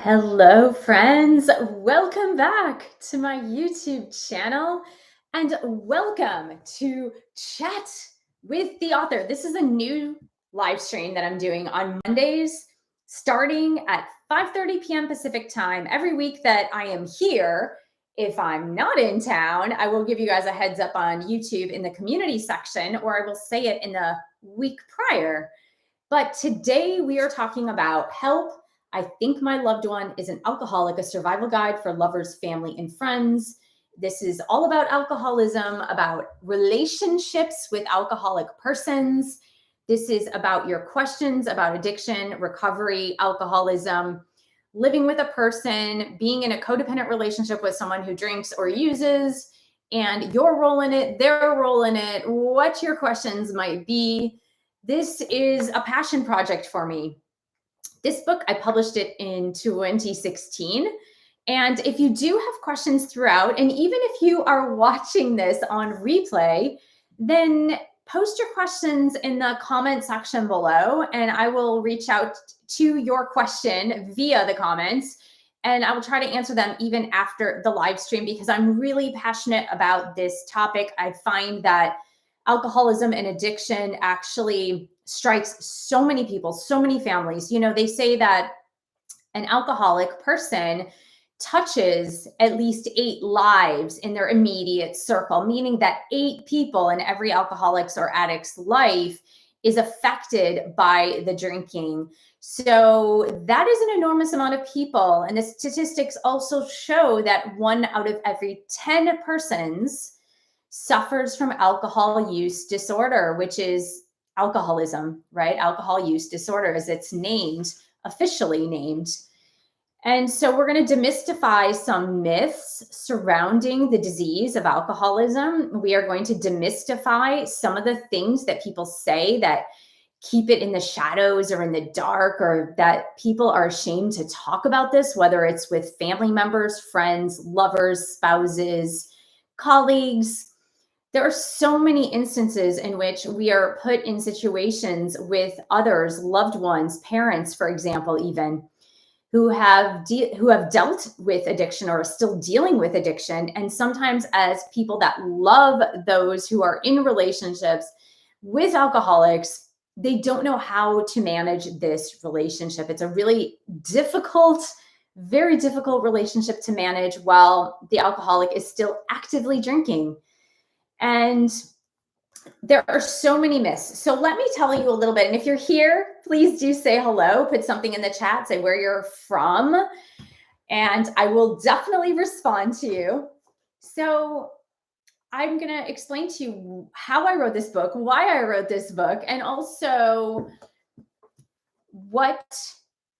Hello, friends. Welcome back to my YouTube channel and welcome to Chat with the Author. This is a new live stream that I'm doing on Mondays starting at 5:30 p.m. Pacific time every week that I am here. If I'm not in town, I will give you guys a heads up on YouTube in the community section, or I will say it in the week prior. But today we are talking about help. I think my loved one is an alcoholic, a survival guide for lovers, family, and friends. This is all about alcoholism, about relationships with alcoholic persons. This is about your questions about addiction, recovery, alcoholism, living with a person, being in a codependent relationship with someone who drinks or uses, and your role in it, their role in it, what your questions might be. This is a passion project for me. This book, I published it in 2016. And if you do have questions throughout, and even if you are watching this on replay, then post your questions in the comment section below, and I will reach out to your question via the comments. And I will try to answer them even after the live stream because I'm really passionate about this topic. I find that alcoholism and addiction actually strikes so many people, so many families. You know, they say that an alcoholic person touches at least 8 lives in their immediate circle, meaning that 8 people in every alcoholic's or addict's life is affected by the drinking. So that is an enormous amount of people. And the statistics also show that 1 out of every 10 persons suffers from alcohol use disorder, which is alcoholism, right? Alcohol use disorder, as it's named, officially named. And so we're going to demystify some myths surrounding the disease of alcoholism. We are going to demystify some of the things that people say that keep it in the shadows or in the dark, or that people are ashamed to talk about this, whether it's with family members, friends, lovers, spouses, colleagues. There are so many instances in which we are put in situations with others, loved ones, parents, for example, even who have dealt with addiction or are still dealing with addiction. And sometimes as people that love those who are in relationships with alcoholics, they don't know how to manage this relationship. It's a really difficult, very difficult relationship to manage while the alcoholic is still actively drinking. And there are so many myths. So let me tell you a little bit. And if you're here, please do say hello, put something in the chat, say where you're from, and I will definitely respond to you. So I'm going to explain to you how I wrote this book, why I wrote this book, and also what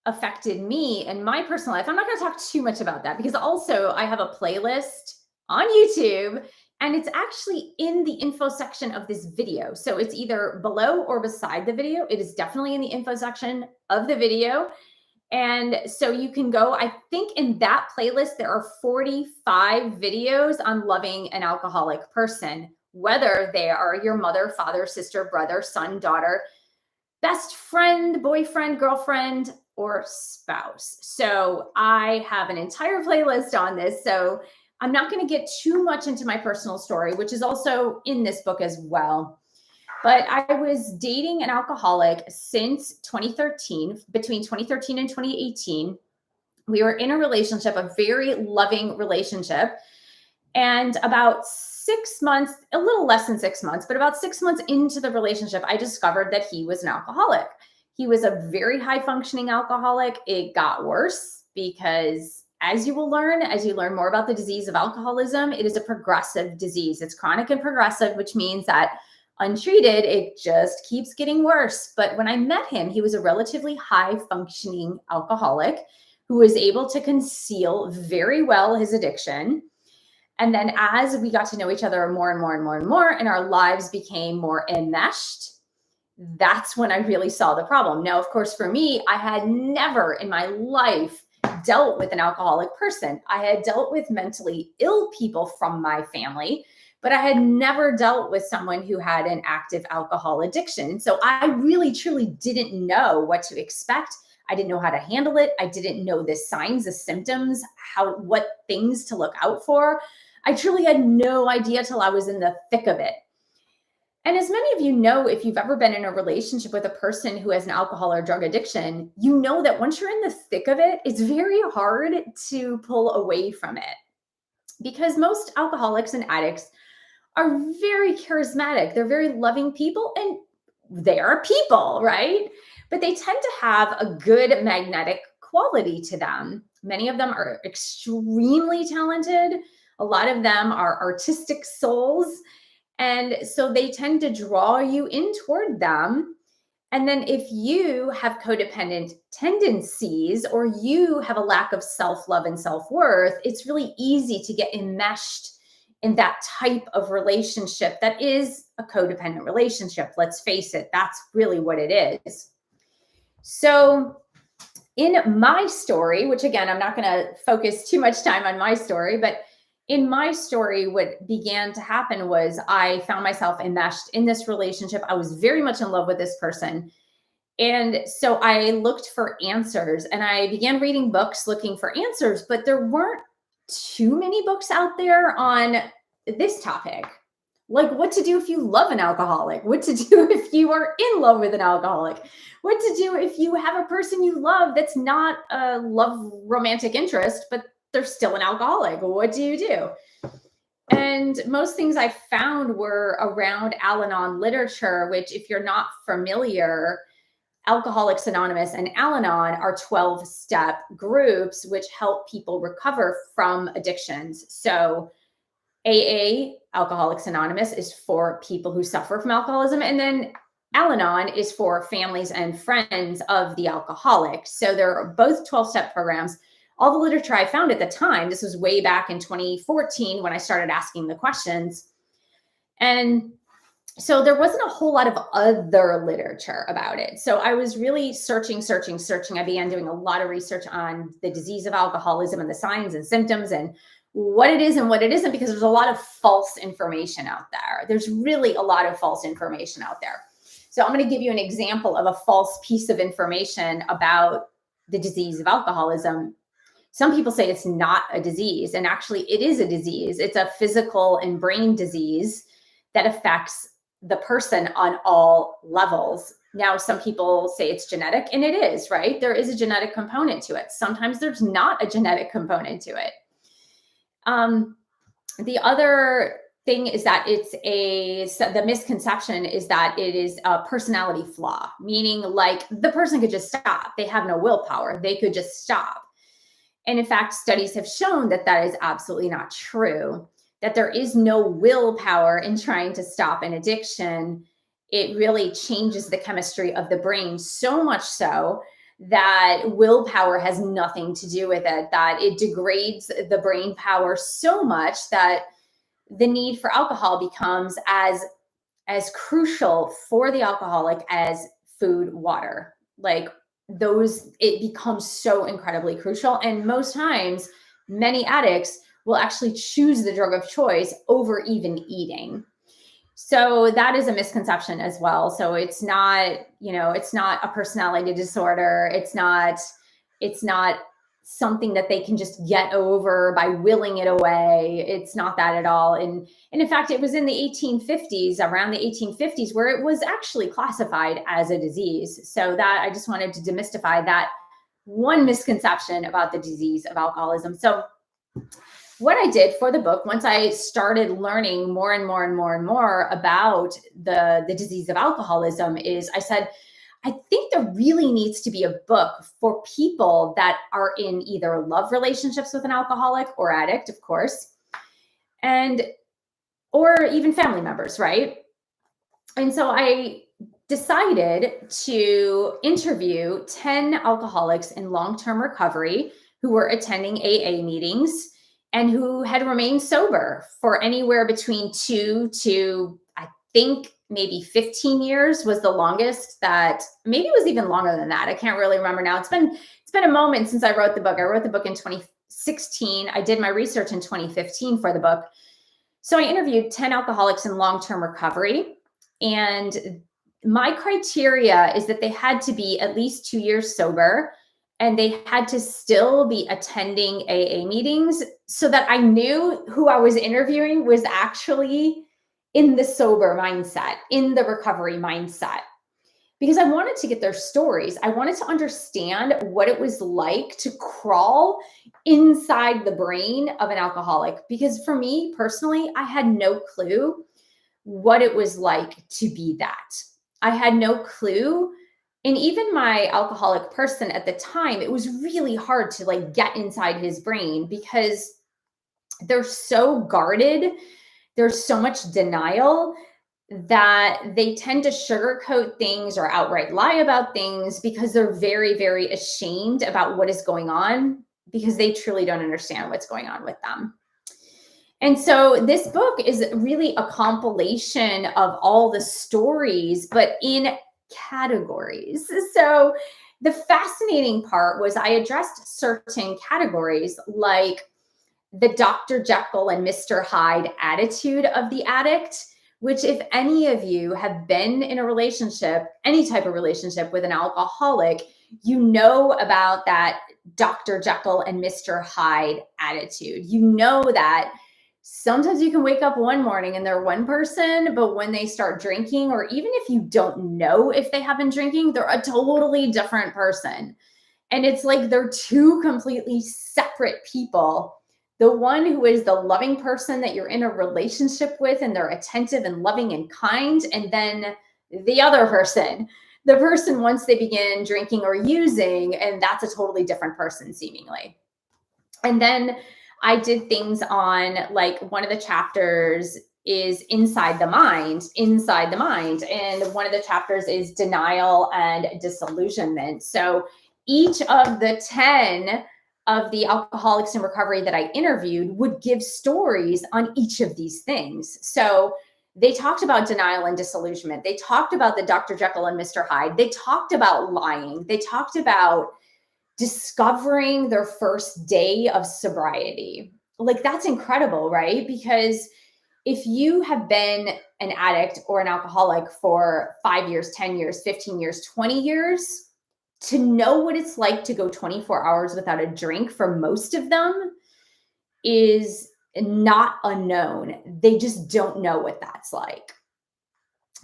affected me and my personal life. I'm not going to talk too much about that because also I have a playlist on YouTube, and it's actually in the info section of this video. So it's either below or beside the video. It is definitely in the info section of the video. And so you can go, I think in that playlist, there are 45 videos on loving an alcoholic person, whether they are your mother, father, sister, brother, son, daughter, best friend, boyfriend, girlfriend, or spouse. So I have an entire playlist on this. So I'm not going to get too much into my personal story, which is also in this book as well. But I was dating an alcoholic since 2013, between 2013 and 2018. We were in a relationship, a very loving relationship. And about 6 months, a little less than 6 months, but about 6 months into the relationship, I discovered that he was an alcoholic. He was a very high functioning alcoholic. It got worse because, as you will learn, as you learn more about the disease of alcoholism, it is a progressive disease. It's chronic and progressive, which means that untreated, it just keeps getting worse. But when I met him, he was a relatively high functioning alcoholic who was able to conceal very well his addiction. And then as we got to know each other more and more and more and more, and our lives became more enmeshed, that's when I really saw the problem. Now, of course, for me, I had never in my life dealt with an alcoholic person. I had dealt with mentally ill people from my family, but I had never dealt with someone who had an active alcohol addiction. So I really, truly didn't know what to expect. I didn't know how to handle it. I didn't know the signs, the symptoms, what things to look out for. I truly had no idea till I was in the thick of it. And as many of you know, if you've ever been in a relationship with a person who has an alcohol or drug addiction, you know that once you're in the thick of it, it's very hard to pull away from it, because most alcoholics and addicts are very charismatic. They're very loving people, and they are people, right? But they tend to have a good magnetic quality to them. Many of them are extremely talented. A lot of them are artistic souls. And so they tend to draw you in toward them. And then if you have codependent tendencies, or you have a lack of self-love and self-worth, it's really easy to get enmeshed in that type of relationship that is a codependent relationship. Let's face it, that's really what it is. So in my story, which again, I'm not going to focus too much time on my story, but in my story, what began to happen was I found myself enmeshed in this relationship. I was very much in love with this person. And so I looked for answers, and I began reading books looking for answers, but there weren't too many books out there on this topic. Like what to do if you love an alcoholic, what to do if you are in love with an alcoholic, what to do if you have a person you love that's not a love romantic interest, but they're still an alcoholic. What do you do? And most things I found were around Al-Anon literature, which, if you're not familiar, Alcoholics Anonymous and Al-Anon are 12-step groups which help people recover from addictions. So AA, Alcoholics Anonymous, is for people who suffer from alcoholism. And then Al-Anon is for families and friends of the alcoholic. So they're both 12-step programs. All the literature I found at the time, this was way back in 2014 when I started asking the questions. And so there wasn't a whole lot of other literature about it. So I was really searching. I began doing a lot of research on the disease of alcoholism and the signs and symptoms and what it is and what it isn't, because there's a lot of false information out there. There's really a lot of false information out there. So I'm going to give you an example of a false piece of information about the disease of alcoholism. Some people say it's not a disease, and actually it is a disease. It's a physical and brain disease that affects the person on all levels. Now, some people say it's genetic, and it is, right? There is a genetic component to it. Sometimes there's not a genetic component to it. The other thing is that the misconception is that it is a personality flaw, meaning like the person could just stop. They have no willpower. They could just stop. And in fact, studies have shown that that is absolutely not true, that there is no willpower in trying to stop an addiction. It really changes the chemistry of the brain, so much so that willpower has nothing to do with it, that it degrades the brain power so much that the need for alcohol becomes as crucial for the alcoholic as food, water. Like it becomes so incredibly crucial. And most times, many addicts will actually choose the drug of choice over even eating. So that is a misconception as well. So it's not a personality disorder. It's not something that they can just get over by willing it away. It's not that at all. And in fact, it was in the 1850s, around the 1850s, where it was actually classified as a disease. So that I just wanted to demystify that one misconception about the disease of alcoholism. So what I did for the book, once I started learning more and more about the disease of alcoholism, is I said, I think there really needs to be a book for people that are in either love relationships with an alcoholic or addict, of course, or even family members, right? And so I decided to interview 10 alcoholics in long-term recovery who were attending AA meetings and who had remained sober for anywhere between 2 to, I think, maybe 15 years was the longest. That maybe it was even longer than that. I can't really remember now. It's been a moment since I wrote the book. I wrote the book in 2016. I did my research in 2015 for the book. So I interviewed 10 alcoholics in long-term recovery, and My criteria is that they had to be at least 2 years sober, and they had to still be attending AA meetings, so that I knew who I was interviewing was actually in the sober mindset, in the recovery mindset. Because I wanted to get their stories. I wanted to understand what it was like to crawl inside the brain of an alcoholic. Because for me personally, I had no clue what it was like to be that. I had no clue. And even my alcoholic person at the time, it was really hard to like get inside his brain because they're so guarded. There's so much denial that they tend to sugarcoat things or outright lie about things because they're very, very ashamed about what is going on because they truly don't understand what's going on with them. And so this book is really a compilation of all the stories, but in categories. So the fascinating part was I addressed certain categories like the Dr. Jekyll and Mr. Hyde attitude of the addict, which, if any of you have been in a relationship, any type of relationship with an alcoholic, you know about that Dr. Jekyll and Mr. Hyde attitude. You know that sometimes you can wake up one morning and they're one person, but when they start drinking, or even if you don't know if they have been drinking, they're a totally different person. And it's like they're two completely separate people. The one who is the loving person that you're in a relationship with and they're attentive and loving and kind. And then the other person, the person once they begin drinking or using, and that's a totally different person seemingly. And then I did things on like one of the chapters is inside the mind, inside the mind. And one of the chapters is denial and disillusionment. So each of the 10 of the alcoholics in recovery that I interviewed would give stories on each of these things. So they talked about denial and disillusionment. They talked about the Dr. Jekyll and Mr. Hyde. They talked about lying. They talked about discovering their first day of sobriety. Like, that's incredible, right? Because if you have been an addict or an alcoholic for 5 years, 10 years, 15 years, 20 years, to know what it's like to go 24 hours without a drink for most of them is not unknown. They just don't know what that's like.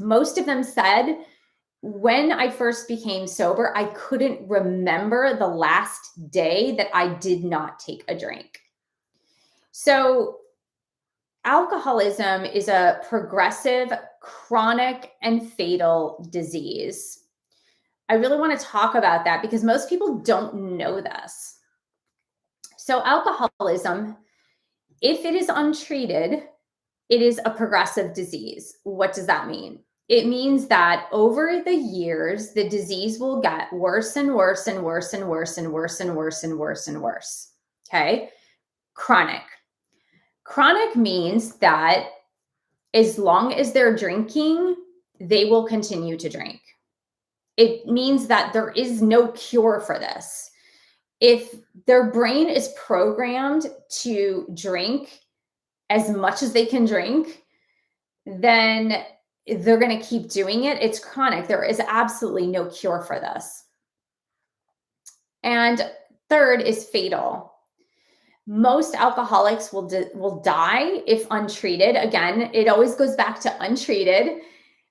Most of them said, when I first became sober, I couldn't remember the last day that I did not take a drink. So, alcoholism is a progressive, chronic, and fatal disease. I really want to talk about that because most people don't know this. So, alcoholism, if it is untreated, it is a progressive disease. What does that mean? It means that over the years, the disease will get worse and worse and worse and worse and worse and worse and worse and worse. Okay. Chronic. Chronic means that as long as they're drinking, they will continue to drink. It means that there is no cure for this. If their brain is programmed to drink as much as they can drink, then they're going to keep doing it. It's chronic. There is absolutely no cure for this. And third is fatal. Most alcoholics will die if untreated. Again, it always goes back to untreated.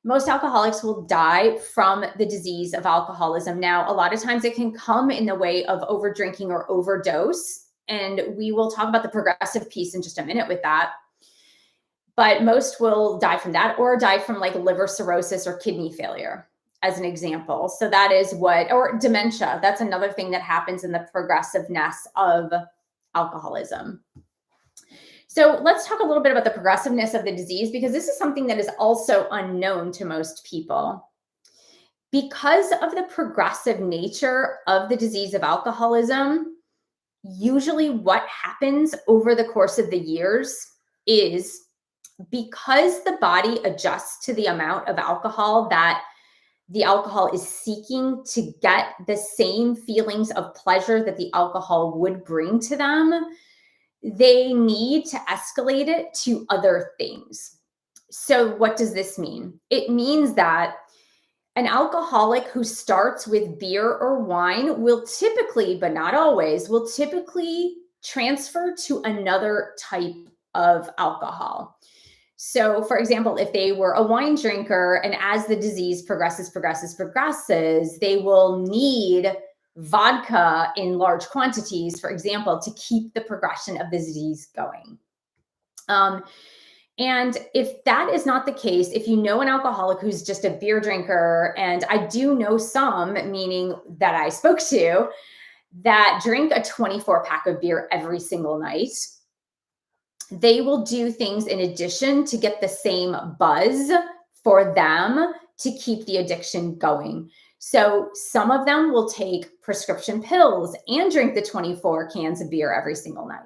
Most alcoholics will die from the disease of alcoholism. Now, a lot of times it can come in the way of over drinking or overdose. And we will talk about the progressive piece in just a minute with that. But most will die from that or die from like liver cirrhosis or kidney failure, as an example. So that is what, or dementia. That's another thing that happens in the progressiveness of alcoholism. So let's talk a little bit about the progressiveness of the disease, because this is something that is also unknown to most people. Because of the progressive nature of the disease of alcoholism, usually what happens over the course of the years is, because the body adjusts to the amount of alcohol that the alcohol is seeking to get the same feelings of pleasure that the alcohol would bring to them, they need to escalate it to other things. So what does this mean? It means that An alcoholic who starts with beer or wine will typically, but not always, will typically transfer to another type of alcohol. So, for example, if they were a wine drinker and as the disease progresses, they will need vodka in large quantities, for example, to keep the progression of the disease going. And if that is not the case, if you know an alcoholic who's just a beer drinker, and I do know some, meaning that I spoke to, that drink a 24 pack of beer every single night, they will do things in addition to get the same buzz for them to keep the addiction going. So some of them will take prescription pills and drink the 24 cans of beer every single night.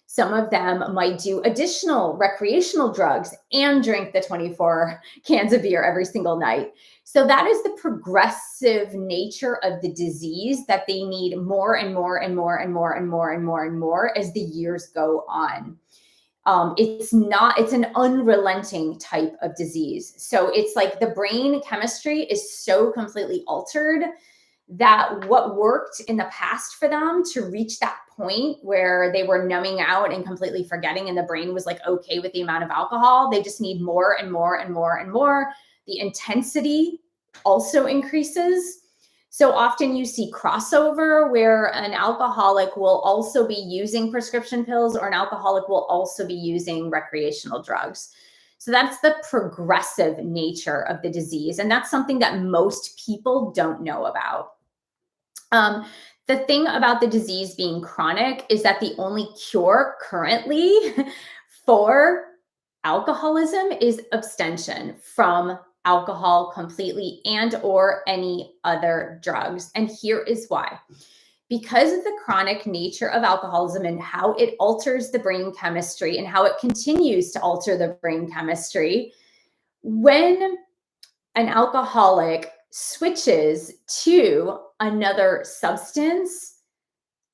Some of them might do additional recreational drugs and drink the 24 cans of beer every single night. So that is the progressive nature of the disease, that they need more and more and more and more and more and more and more as the years go on. It's an unrelenting type of disease. So it's like the brain chemistry is so completely altered that what worked in the past for them to reach that point where they were numbing out and completely forgetting, and the brain was like okay with the amount of alcohol, they just need more and more and more and more. The intensity also increases. So often you see crossover where an alcoholic will also be using prescription pills, or an alcoholic will also be using recreational drugs. So that's the progressive nature of the disease. And that's something that most people don't know about. The thing about the disease being chronic is that the only cure currently for alcoholism is abstention from alcohol completely and or any other drugs. And here is why. Because of the chronic nature of alcoholism and how it alters the brain chemistry and how it continues to alter the brain chemistry, when an alcoholic switches to another substance,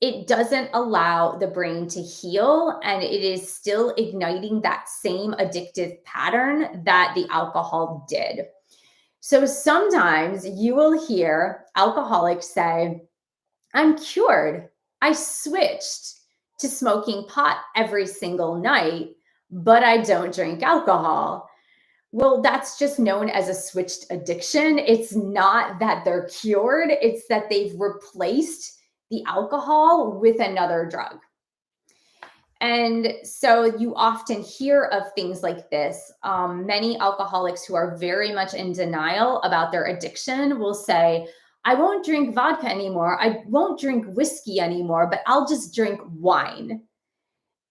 it doesn't allow the brain to heal, and it is still igniting that same addictive pattern that the alcohol did. So sometimes you will hear alcoholics say, I'm cured. I switched to smoking pot every single night, but I don't drink alcohol. Well, that's just known as a switched addiction. It's not that they're cured, it's that they've replaced the alcohol with another drug. And so you often hear of things like this. Many alcoholics who are very much in denial about their addiction will say, I won't drink vodka anymore. I won't drink whiskey anymore, but I'll just drink wine.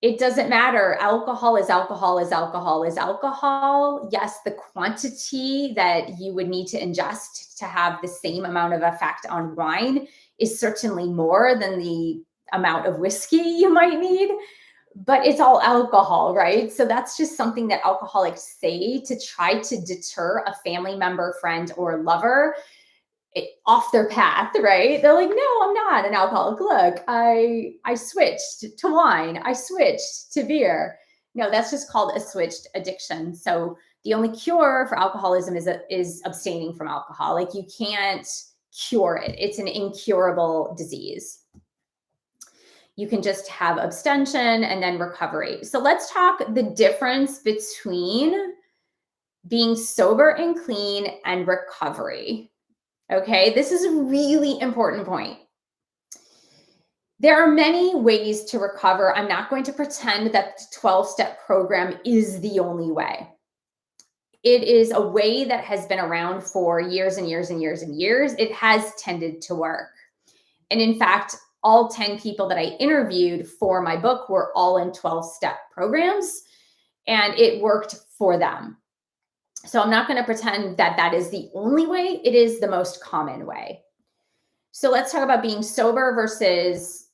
It doesn't matter. Alcohol is alcohol is alcohol is alcohol. Yes, the quantity that you would need to ingest to have the same amount of effect on wine is certainly more than the amount of whiskey you might need, but it's all alcohol, right? So that's just something that alcoholics say to try to deter a family member, friend, or lover off their path, right? They're like, no, I'm not an alcoholic. Look, I switched to wine. I switched to beer. No, that's just called a switched addiction. So the only cure for alcoholism is abstaining from alcohol. Like, you can't cure it. It's an incurable disease. You can just have abstention and then recovery. So let's talk the difference between being sober and clean and recovery. Okay, this is a really important point. There are many ways to recover. I'm not going to pretend that the 12-step program is the only way. It is a way that has been around for years and years and years and years. It has tended to work. And in fact, all 10 people that I interviewed for my book were all in 12-step programs, and it worked for them. So I'm not going to pretend that that is the only way. It is the most common way. So let's talk about being sober versus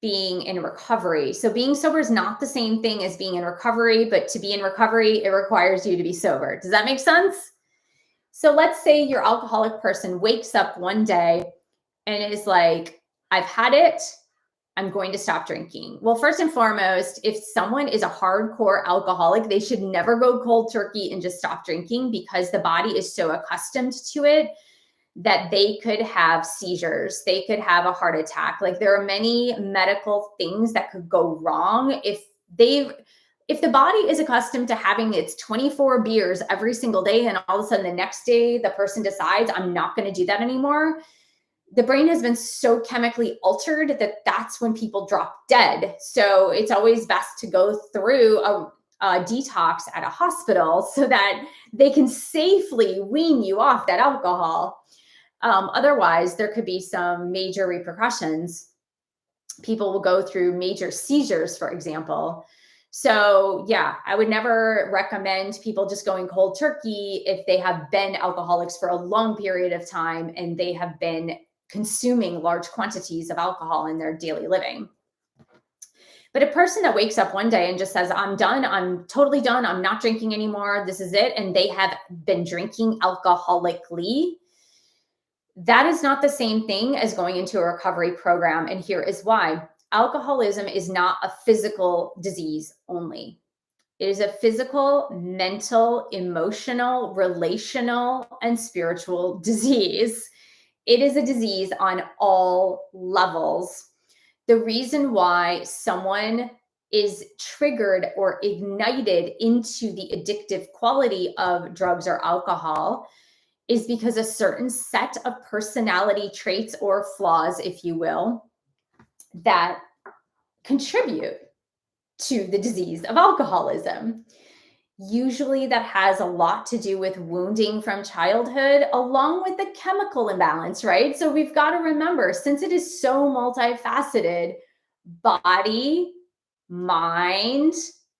being in recovery. So being sober is not the same thing as being in recovery, but to be in recovery, it requires you to be sober. Does that make sense? So let's say your alcoholic person wakes up one day and is like, I've had it. I'm going to stop drinking. Well, first and foremost, if someone is a hardcore alcoholic, they should never go cold turkey and just stop drinking, because the body is so accustomed to it that they could have seizures, they could have a heart attack. Like, there are many medical things that could go wrong if the body is accustomed to having its 24 beers every single day, and all of a sudden the next day the person decides, I'm not going to do that anymore. The brain has been so chemically altered that that's when people drop dead. So it's always best to go through a detox at a hospital so that they can safely wean you off that alcohol. Otherwise, there could be some major repercussions. People will go through major seizures, for example. So yeah, I would never recommend people just going cold turkey if they have been alcoholics for a long period of time and they have been consuming large quantities of alcohol in their daily living. But a person that wakes up one day and just says, I'm done, I'm totally done, I'm not drinking anymore, this is it, and they have been drinking alcoholically, that is not the same thing as going into a recovery program. And here is why. Alcoholism is not a physical disease only. It is a physical, mental, emotional, relational, and spiritual disease. It is a disease on all levels. The reason why someone is triggered or ignited into the addictive quality of drugs or alcohol is because a certain set of personality traits or flaws, if you will, that contribute to the disease of alcoholism. Usually that has a lot to do with wounding from childhood, along with the chemical imbalance, right? So we've got to remember, since it is so multifaceted, body, mind,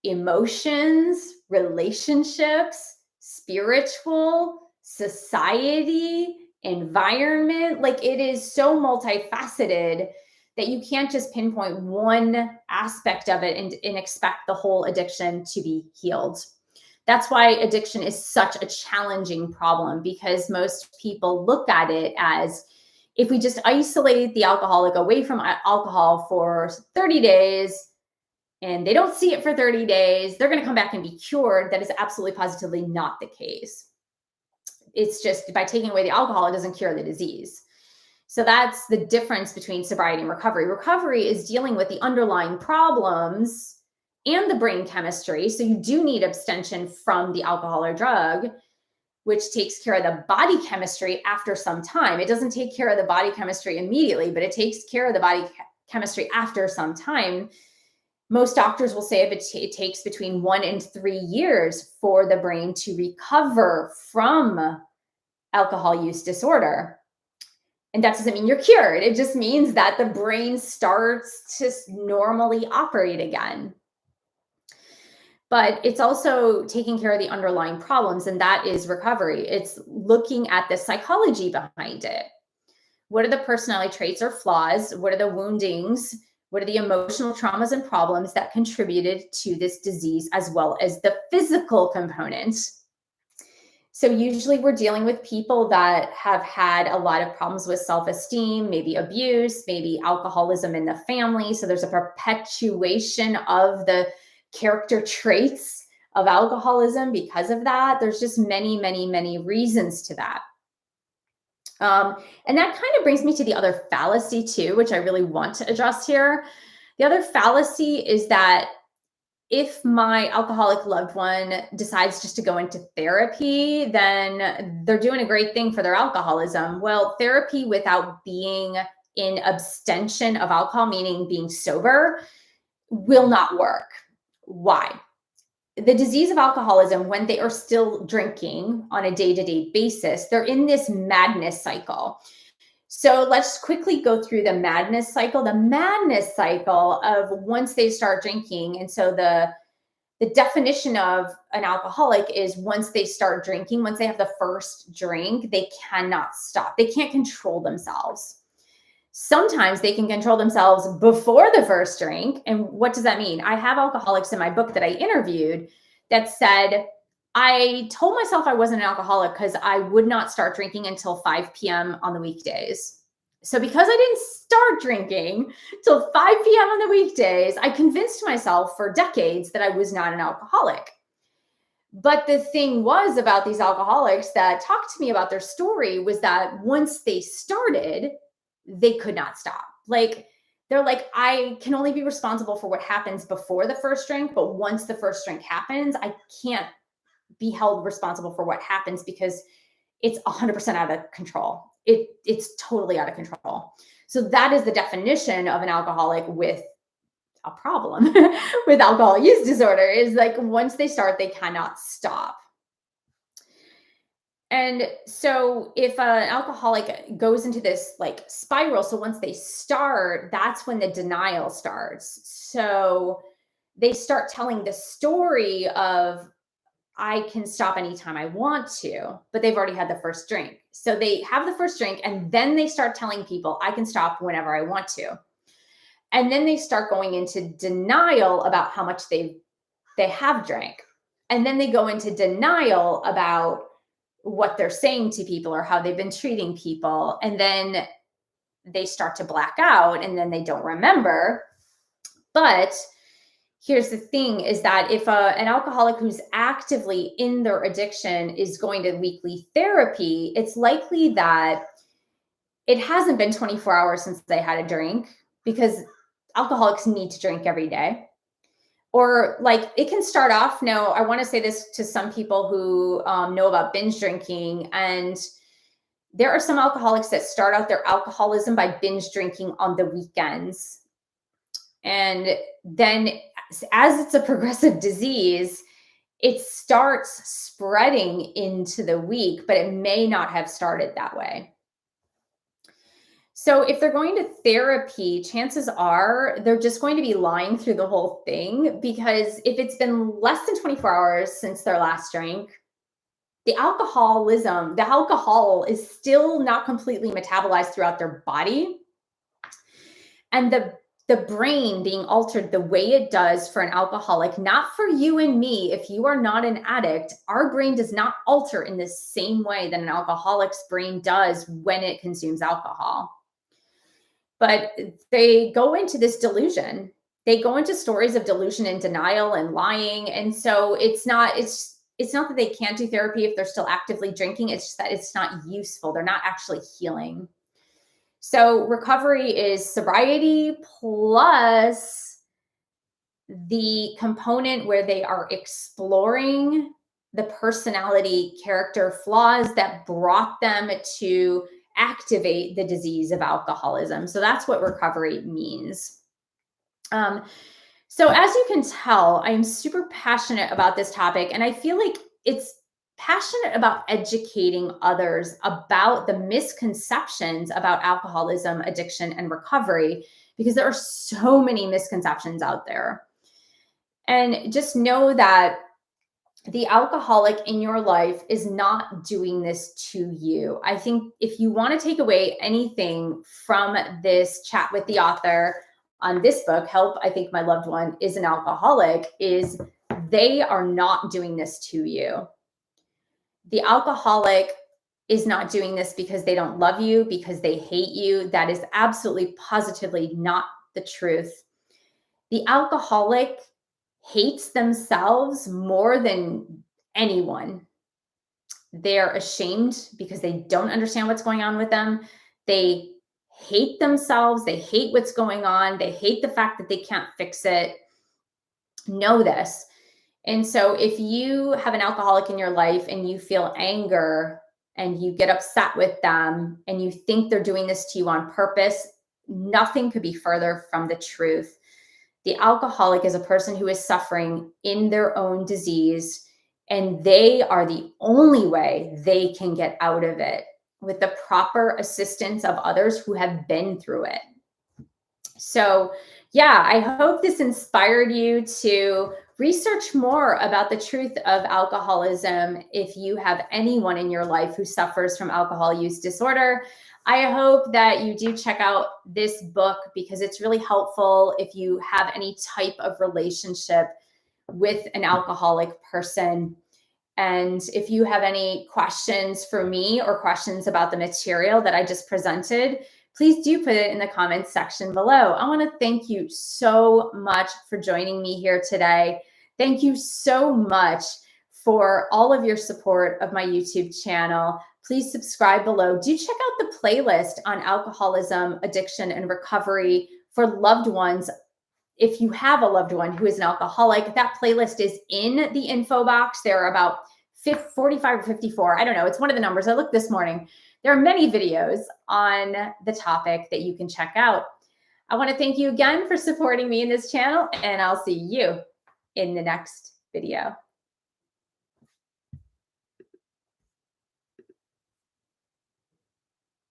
emotions, relationships, spiritual, society, environment, like, it is so multifaceted that you can't just pinpoint one aspect of it and expect the whole addiction to be healed. That's why addiction is such a challenging problem, because most people look at it as, if we just isolate the alcoholic away from alcohol for 30 days and they don't see it for 30 days, they're going to come back and be cured. That is absolutely positively not the case. It's just by taking away the alcohol, it doesn't cure the disease. So that's the difference between sobriety and recovery. Recovery is dealing with the underlying problems and the brain chemistry. So you do need abstention from the alcohol or drug, which takes care of the body chemistry after some time. It doesn't take care of the body chemistry immediately, but it takes care of the body chemistry after some time. Most doctors will say it takes between 1 and 3 years for the brain to recover from alcohol use disorder. And that doesn't mean you're cured. It just means that the brain starts to normally operate again. But it's also taking care of the underlying problems, and that is recovery. It's looking at the psychology behind it. What are the personality traits or flaws? What are the woundings? What are the emotional traumas and problems that contributed to this disease, as well as the physical component? So usually we're dealing with people that have had a lot of problems with self-esteem, maybe abuse, maybe alcoholism in the family. So there's a perpetuation of the character traits of alcoholism because of that. There's just many, many, many reasons to that. And that kind of brings me to the other fallacy too, which I really want to address here. The other fallacy is that if my alcoholic loved one decides just to go into therapy, then they're doing a great thing for their alcoholism. Well, therapy without being in abstention of alcohol, meaning being sober, will not work. Why? The disease of alcoholism, when they are still drinking on a day-to-day basis, they're in this madness cycle. So let's quickly go through the madness cycle. The madness cycle of once they start drinking. And so the definition of an alcoholic is once they start drinking, once they have the first drink, they cannot stop. They can't control themselves. Sometimes they can control themselves before the first drink. And what does that mean? I have alcoholics in my book that I interviewed that said, I told myself I wasn't an alcoholic because I would not start drinking until 5 p.m. on the weekdays. So because I didn't start drinking till 5 p.m. on the weekdays, I convinced myself for decades that I was not an alcoholic. But the thing was about these alcoholics that talked to me about their story was that once they started, they could not stop. Like, they're like, I can only be responsible for what happens before the first drink, but once the first drink happens, I can't be held responsible for what happens because it's 100% out of control. It's totally out of control. So that is the definition of an alcoholic with a problem with alcohol use disorder, is like once they start, they cannot stop. And so if an alcoholic goes into this like spiral, so once they start, that's when the denial starts. So they start telling the story of, I can stop anytime I want to, but they've already had the first drink. So they have the first drink and then they start telling people, I can stop whenever I want to. And then they start going into denial about how much they have drank. And then they go into denial about what they're saying to people or how they've been treating people. And then they start to black out and then they don't remember. But here's the thing, is that if an alcoholic who's actively in their addiction is going to weekly therapy, it's likely that it hasn't been 24 hours since they had a drink, because alcoholics need to drink every day. Or like it can start off. Now, I want to say this to some people who know about binge drinking, and there are some alcoholics that start out their alcoholism by binge drinking on the weekends. And then as it's a progressive disease, it starts spreading into the week, but it may not have started that way. So if they're going to therapy, chances are they're just going to be lying through the whole thing, because if it's been less than 24 hours since their last drink, the alcohol is still not completely metabolized throughout their body. And the brain being altered the way it does for an alcoholic, not for you and me. If you are not an addict, our brain does not alter in the same way that an alcoholic's brain does when it consumes alcohol. But they go into this delusion. They go into stories of delusion and denial and lying. And so it's not that they can't do therapy if they're still actively drinking. It's just that it's not useful. They're not actually healing. So recovery is sobriety plus the component where they are exploring the personality character flaws that brought them to activate the disease of alcoholism. So that's what recovery means. So as you can tell, I am super passionate about this topic, and I feel like it's passionate about educating others about the misconceptions about alcoholism, addiction, and recovery, because there are so many misconceptions out there. And just know that the alcoholic in your life is not doing this to you. I think if you want to take away anything from this chat with the author on this book, Help, I Think My Loved One Is an Alcoholic, is they are not doing this to you. The alcoholic is not doing this because they don't love you, because they hate you. That is absolutely positively not the truth. The alcoholic hates themselves more than anyone. They're ashamed because they don't understand what's going on with them. They hate themselves. They hate what's going on. They hate the fact that they can't fix it. Know this. And so if you have an alcoholic in your life and you feel anger and you get upset with them and you think they're doing this to you on purpose, nothing could be further from the truth. The alcoholic is a person who is suffering in their own disease, and they are the only way they can get out of it, with the proper assistance of others who have been through it. So yeah, I hope this inspired you to research more about the truth of alcoholism. If you have anyone in your life who suffers from alcohol use disorder, I hope that you do check out this book, because it's really helpful if you have any type of relationship with an alcoholic person. And if you have any questions for me or questions about the material that I just presented, please do put it in the comments section below. I want to thank you so much for joining me here today. Thank you so much for all of your support of my YouTube channel. Please subscribe below. Do check out the playlist on alcoholism, addiction, and recovery for loved ones. If you have a loved one who is an alcoholic, that playlist is in the info box. There are about 45 or 54. I don't know. It's one of the numbers. I looked this morning. There are many videos on the topic that you can check out. I want to thank you again for supporting me in this channel, and I'll see you in the next video.